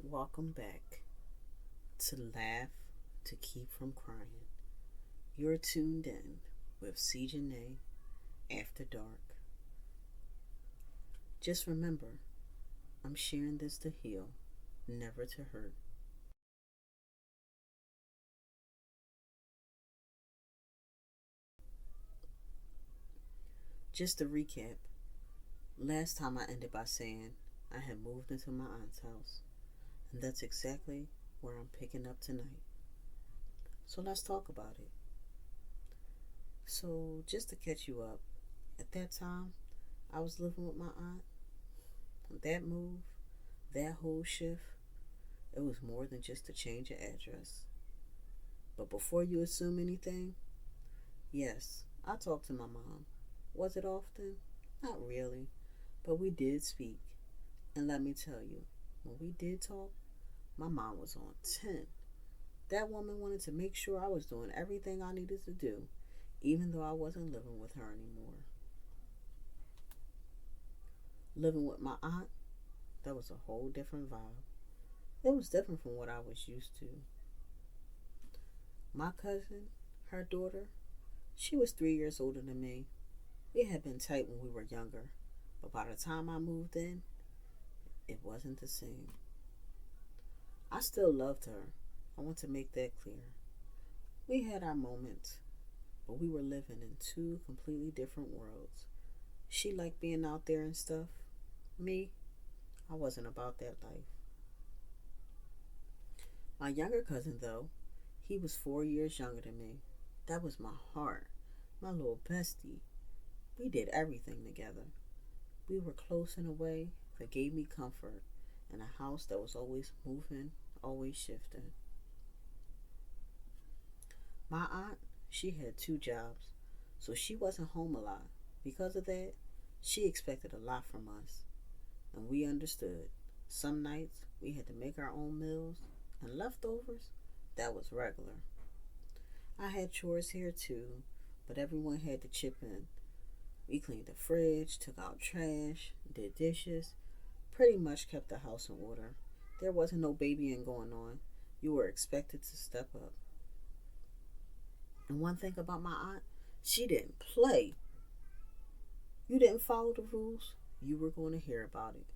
Welcome back to Laugh to Keep from Crying. You're tuned in with C. Janae After Dark. Just remember, I'm sharing this to heal, never to hurt. Just to recap, last time I ended by saying I had moved into my aunt's house, and that's exactly where I'm picking up tonight. So let's talk about it. So, just to catch you up, at that time, I was living with my aunt. That move, that whole shift, it was more than just a change of address. But before you assume anything, yes, I talked to my mom. Was it often? Not really, but we did speak. And let me tell you, when we did talk, my mom was on 10. That woman wanted to make sure I was doing everything I needed to do, even though I wasn't living with her anymore. Living with my aunt, that was a whole different vibe. It was different from what I was used to. My cousin, her daughter, she was 3 years older than me. We had been tight when we were younger, but by the time I moved in, it wasn't the same. I still loved her. I want to make that clear. We had our moments, but we were living in two completely different worlds. She liked being out there and stuff. Me, I wasn't about that life. My younger cousin, though, he was 4 years younger than me. That was my heart, my little bestie. We did everything together. We were close in a way that gave me comfort in a house that was always moving, always shifting. My aunt, she had two jobs, so she wasn't home a lot. Because of that, she expected a lot from us, and we understood. Some nights we had to make our own meals, and leftovers, that was regular. I had chores here too, but everyone had to chip in. We cleaned the fridge, took out trash, did dishes, pretty much kept the house in order. There wasn't no babying going on. You were expected to step up. And one thing about my aunt, she didn't play. You didn't follow the rules, you were going to hear about it.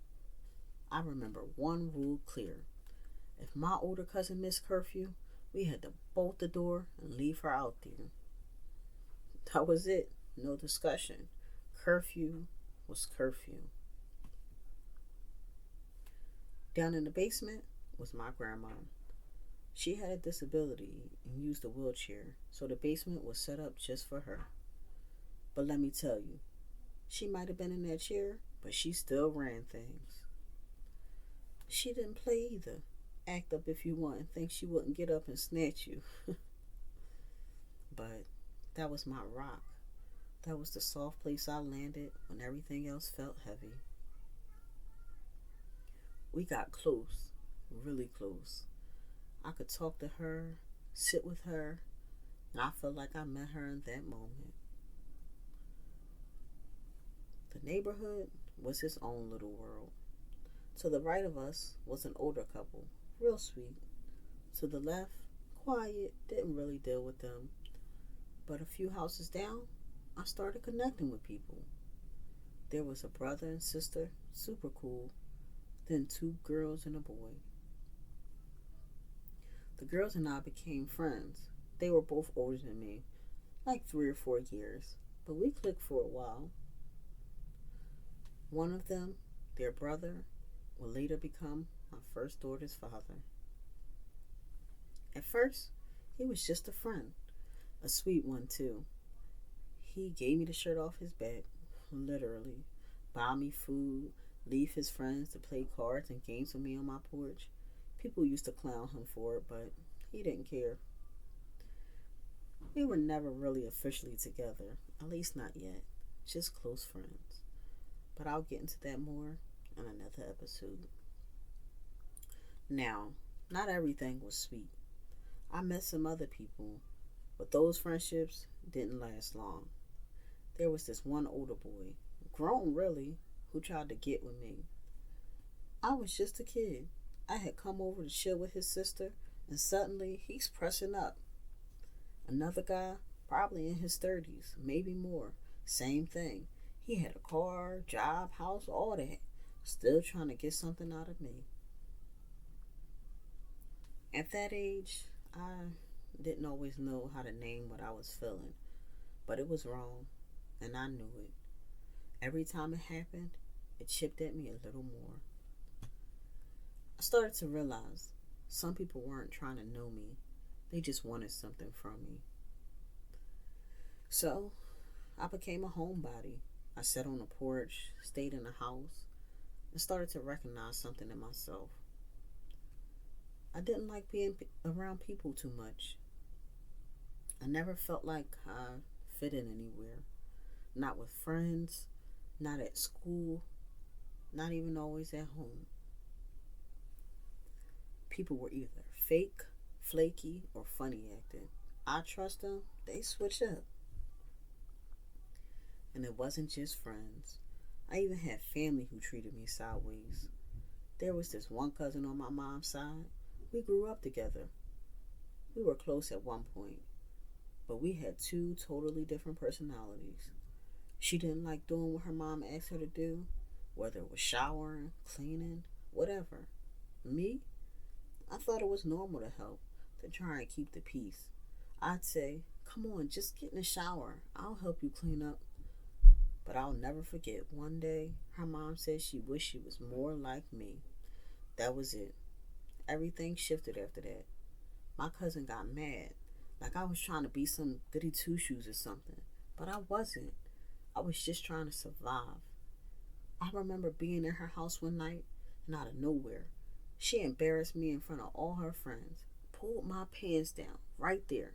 I remember one rule clear. If my older cousin missed curfew, we had to bolt the door and leave her out there. That was it. No discussion. Curfew was curfew. Down in the basement was my grandma. She had a disability and used a wheelchair, so the basement was set up just for her. But let me tell you, she might have been in that chair, but she still ran things. She didn't play either. Act up if you want and think she wouldn't get up and snatch you. But that was my rock. That was the soft place I landed when everything else felt heavy. We got close, really close. I could talk to her, sit with her, and I felt like I met her in that moment. The neighborhood was its own little world. To the right of us was an older couple, real sweet. To the left, quiet, didn't really deal with them. But a few houses down, I started connecting with people. There was a brother and sister, super cool, then two girls and a boy. The girls and I became friends. They were both older than me, like 3 or 4 years, but we clicked for a while. One of them, their brother, would later become my first daughter's father. At first, he was just a friend, a sweet one too. He gave me the shirt off his back, literally, buy me food, leave his friends to play cards and games with me on my porch. People used to clown him for it, but he didn't care. We were never really officially together, at least not yet, just close friends. But I'll get into that more in another episode. Now, not everything was sweet. I met some other people, but those friendships didn't last long. There was this one older boy, grown really, who tried to get with me. I was just a kid. I had come over to chill with his sister, and suddenly he's pressing up. Another guy, probably in his 30s, maybe more, same thing. He had a car, job, house, all that, still trying to get something out of me. At that age, I didn't always know how to name what I was feeling, but it was wrong, and I knew it. Every time it happened, it chipped at me a little more. I started to realize some people weren't trying to know me, they just wanted something from me. So I became a homebody. I sat on the porch, stayed in the house, and started to recognize something in myself. I didn't like being around people too much. I never felt like I fit in anywhere. Not with friends, not at school, not even always at home. People were either fake, flaky, or funny acting. I trust them, they switch up. And it wasn't just friends. I even had family who treated me sideways. There was this one cousin on my mom's side. We grew up together. We were close at one point, but we had two totally different personalities. She didn't like doing what her mom asked her to do, whether it was showering, cleaning, whatever. Me, I thought it was normal to help, to try and keep the peace. I'd say, come on, just get in the shower. I'll help you clean up. But I'll never forget one day her mom said she wished she was more like me. That was it. Everything shifted after that. My cousin got mad, like I was trying to be some goody two shoes or something. But I wasn't. I was just trying to survive. I remember being in her house one night, and out of nowhere, she embarrassed me in front of all her friends, pulled my pants down right there,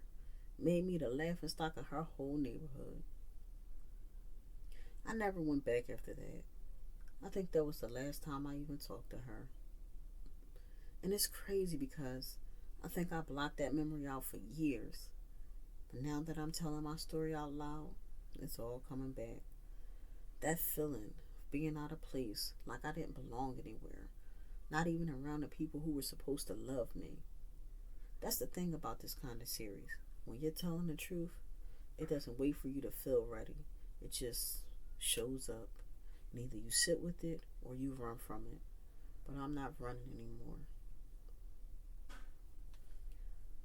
made me the laughing stock of her whole neighborhood. I never went back after that. I think that was the last time I even talked to her. And it's crazy because I think I blocked that memory out for years. But now that I'm telling my story out loud, it's all coming back. That feeling of being out of place, like I didn't belong anywhere, not even around the people who were supposed to love me. That's the thing about this kind of series. When you're telling the truth, it doesn't wait for you to feel ready. It just shows up. And either you sit with it or you run from it. But I'm not running anymore.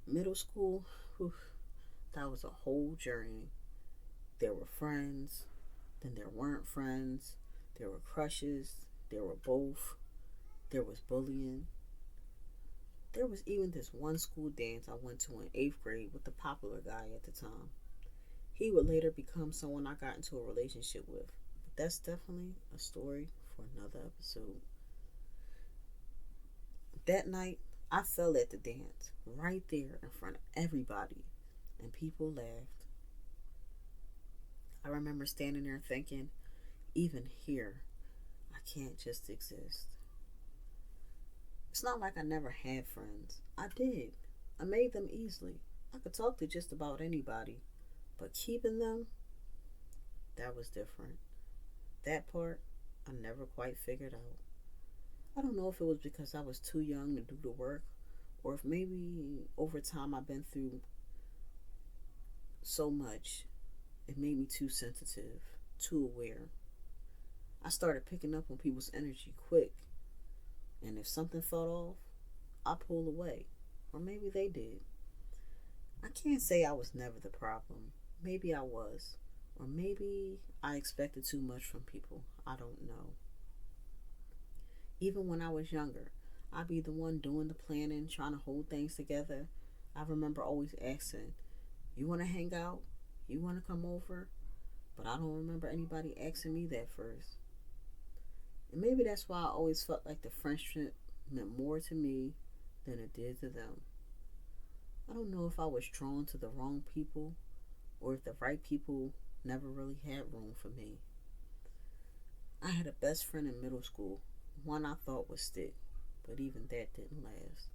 Middle school, whew, that was a whole journey. There were friends, then there weren't friends, there were crushes, there were both, there was bullying. There was even this one school dance I went to in 8th grade with the popular guy at the time. He would later become someone I got into a relationship with. But that's definitely a story for another episode. That night, I fell at the dance, right there in front of everybody, and people laughed. I remember standing there thinking, even here, I can't just exist. It's not like I never had friends. I did. I made them easily. I could talk to just about anybody. But keeping them, that was different. That part, I never quite figured out. I don't know if it was because I was too young to do the work, or if maybe over time I've been through so much, it made me too sensitive, too aware. I started picking up on people's energy quick, and if something fell off, I pulled away, or maybe they did. I can't say I was never the problem. Maybe I was, or maybe I expected too much from people. I don't know. Even when I was younger, I'd be the one doing the planning, trying to hold things together. I remember always asking, you want to hang out? You want to come over? But I don't remember anybody asking me that first. And maybe that's why I always felt like the friendship meant more to me than it did to them. I don't know if I was drawn to the wrong people or if the right people never really had room for me. I had a best friend in middle school, one I thought would stick, but even that didn't last.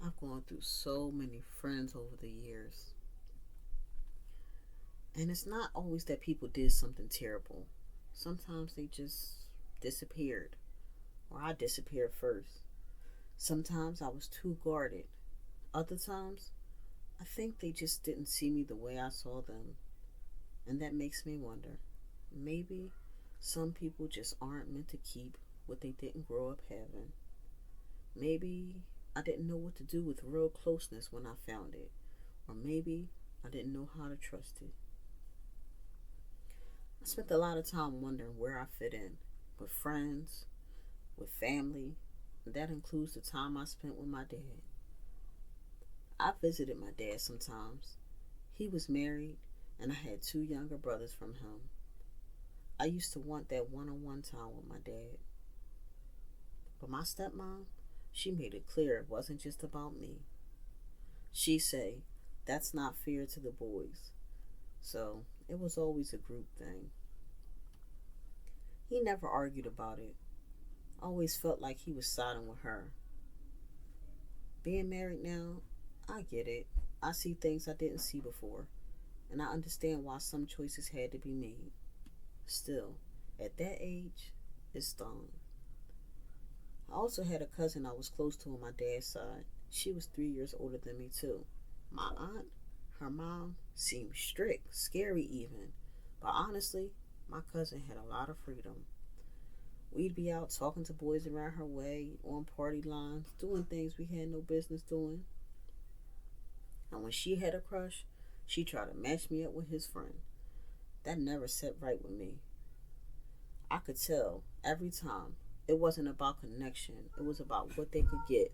I've gone through so many friends over the years. And it's not always that people did something terrible. Sometimes they just disappeared, or I disappeared first. Sometimes I was too guarded. Other times, I think they just didn't see me the way I saw them. And that makes me wonder, maybe some people just aren't meant to keep what they didn't grow up having. Maybe I didn't know what to do with real closeness when I found it. Or maybe I didn't know how to trust it. I spent a lot of time wondering where I fit in, with friends, with family, and that includes the time I spent with my dad. I visited my dad sometimes. He was married, and I had two younger brothers from him. I used to want that one-on-one time with my dad. But my stepmom, she made it clear it wasn't just about me. She say, that's not fair to the boys. So it was always a group thing. He never argued about it. I always felt like he was siding with her. Being married now, I get it. I see things I didn't see before, and I understand why some choices had to be made. Still, at that age, it stung. I also had a cousin I was close to on my dad's side. She was 3 years older than me, too. My aunt, her mom, seemed strict, scary even. But honestly, my cousin had a lot of freedom. We'd be out talking to boys around her way, on party lines, doing things we had no business doing. And when she had a crush, she tried to match me up with his friend. That never sat right with me. I could tell every time it wasn't about connection, it was about what they could get.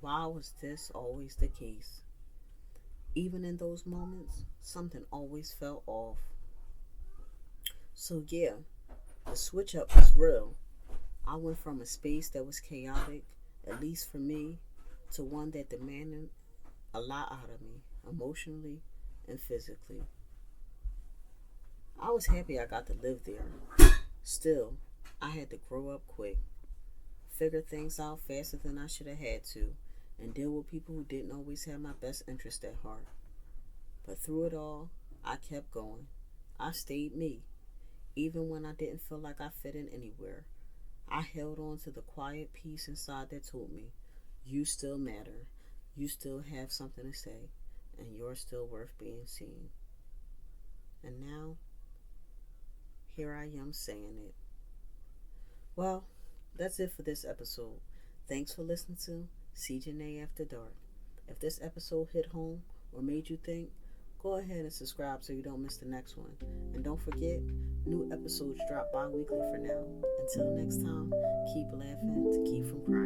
Why was this always the case? Even in those moments, something always felt off. So yeah, the switch up was real. I went from a space that was chaotic, at least for me, to one that demanded a lot out of me, emotionally and physically. I was happy I got to live there. Still, I had to grow up quick, figure things out faster than I should have had to, and deal with people who didn't always have my best interest at heart. But through it all, I kept going. I stayed me, even when I didn't feel like I fit in anywhere. I held on to the quiet peace inside that told me, you still matter, you still have something to say, and you're still worth being seen. And now, here I am saying it. Well, that's it for this episode. Thanks for listening to CJNA After Dark. If this episode hit home or made you think, go ahead and subscribe so you don't miss the next one. And don't forget, new episodes drop bi-weekly for now. Until next time, keep laughing to keep from crying.